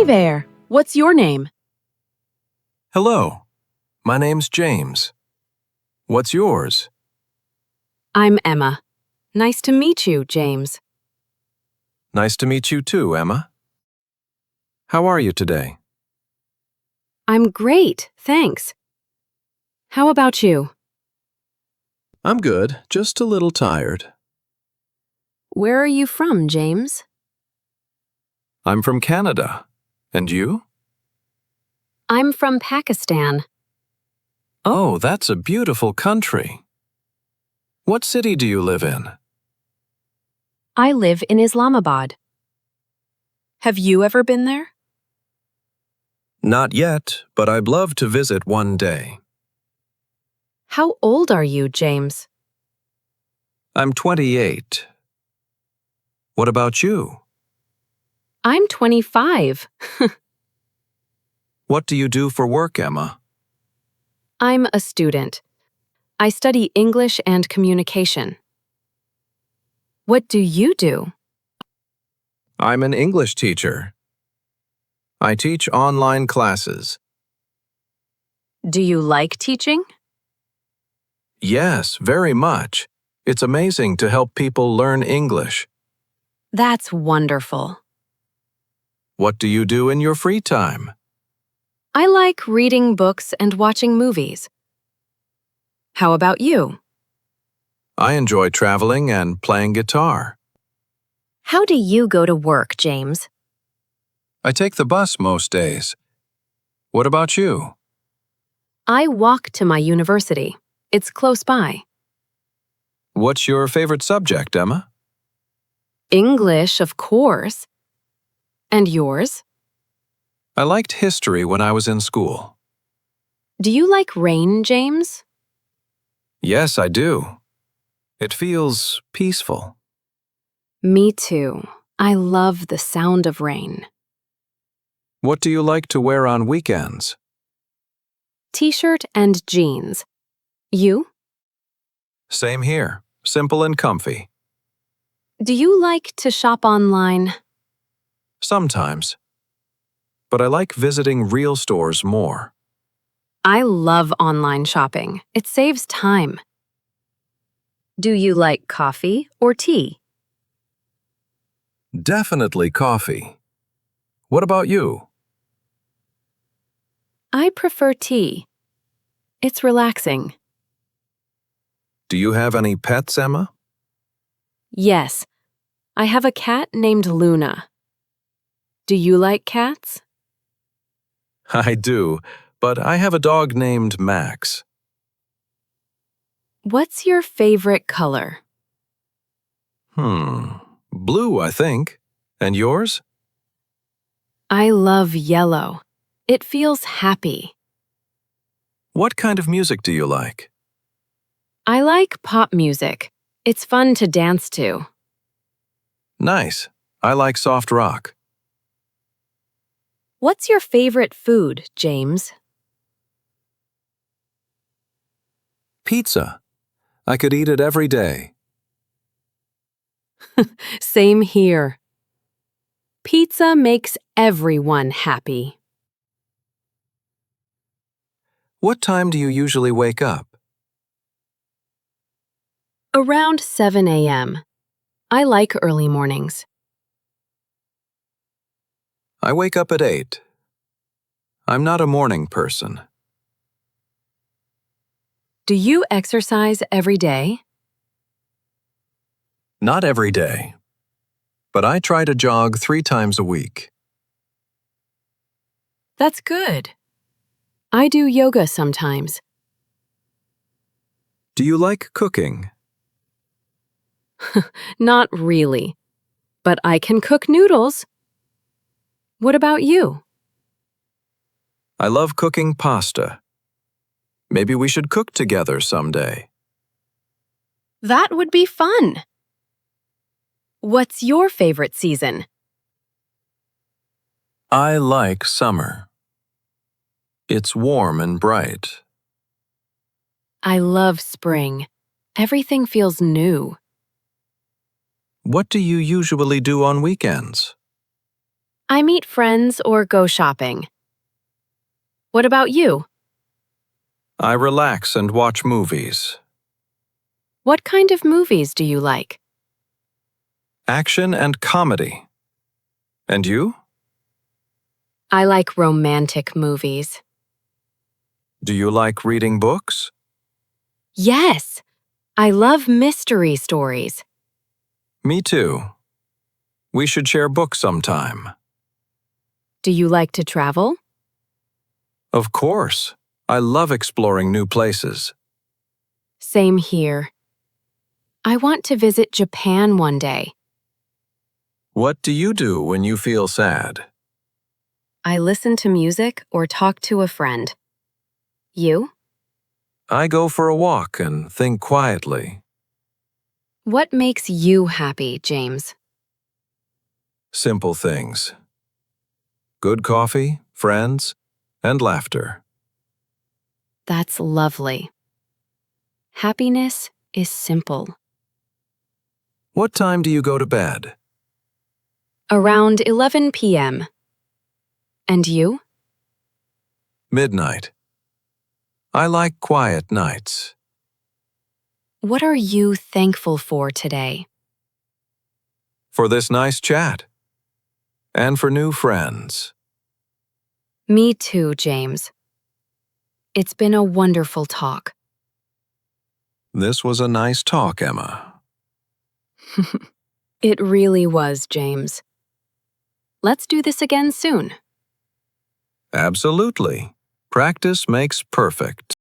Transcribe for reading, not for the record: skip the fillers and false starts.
Hi there. What's your name? Hello, my name's James. What's yours? I'm Emma. Nice to meet you, James. Nice to meet you too, Emma. How are you today? I'm great, thanks. How about you? I'm good, just a little tired. Where are you from, James? I'm from Canada. And you? I'm from Pakistan. Oh, that's a beautiful country. What city do you live in? I live in Islamabad. Have you ever been there? Not yet, but I'd love to visit one day. How old are you, James? I'm 28. What about you? I'm 25. What do you do for work, Emma? I'm a student. I study English and communication. What do you do? I'm an English teacher. I teach online classes. Do you like teaching? Yes, very much. It's amazing to help people learn English. That's wonderful. What do you do in your free time? I like reading books and watching movies. How about you? I enjoy traveling and playing guitar. How do you go to work, James? I take the bus most days. What about you? I walk to my university. It's close by. What's your favorite subject, Emma? English, of course. And yours? I liked history when I was in school. Do you like rain, James? Yes, I do. It feels peaceful. Me too. I love the sound of rain. What do you like to wear on weekends? T-shirt and jeans. You? Same here, simple and comfy. Do you like to shop online? Sometimes. But I like visiting real stores more. I love online shopping. It saves time. Do you like coffee or tea? Definitely coffee. What about you? I prefer tea. It's relaxing. Do you have any pets, Emma? Yes, I have a cat named Luna. Do you like cats? I do, but I have a dog named Max. What's your favorite color? Blue, I think. And yours? I love yellow. It feels happy. What kind of music do you like? I like pop music. It's fun to dance to. Nice. I like soft rock. What's your favorite food, James? Pizza. I could eat it every day. Same here. Pizza makes everyone happy. What time do you usually wake up? Around 7 a.m. I like early mornings. I wake up at 8. I'm not a morning person. Do you exercise every day? Not every day. But I try to jog 3 times a week. That's good. I do yoga sometimes. Do you like cooking? Not really, but I can cook noodles. What about you? I love cooking pasta. Maybe we should cook together someday. That would be fun. What's your favorite season? I like summer. It's warm and bright. I love spring. Everything feels new. What do you usually do on weekends? I meet friends or go shopping. What about you? I relax and watch movies. What kind of movies do you like? Action and comedy. And you? I like romantic movies. Do you like reading books? Yes, I love mystery stories. Me too. We should share books sometime. Do you like to travel? Of course. I love exploring new places. Same here. I want to visit Japan one day. What do you do when you feel sad? I listen to music or talk to a friend. You? I go for a walk and think quietly. What makes you happy, James? Simple things. Good coffee, friends, and laughter. That's lovely. Happiness is simple. What time do you go to bed? Around 11 p.m. And you? Midnight. I like quiet nights. What are you thankful for today? For this nice chat. And for new friends. Me too, James. It's been a wonderful talk. This was a nice talk, Emma. It really was, James. Let's do this again soon. Absolutely. Practice makes perfect.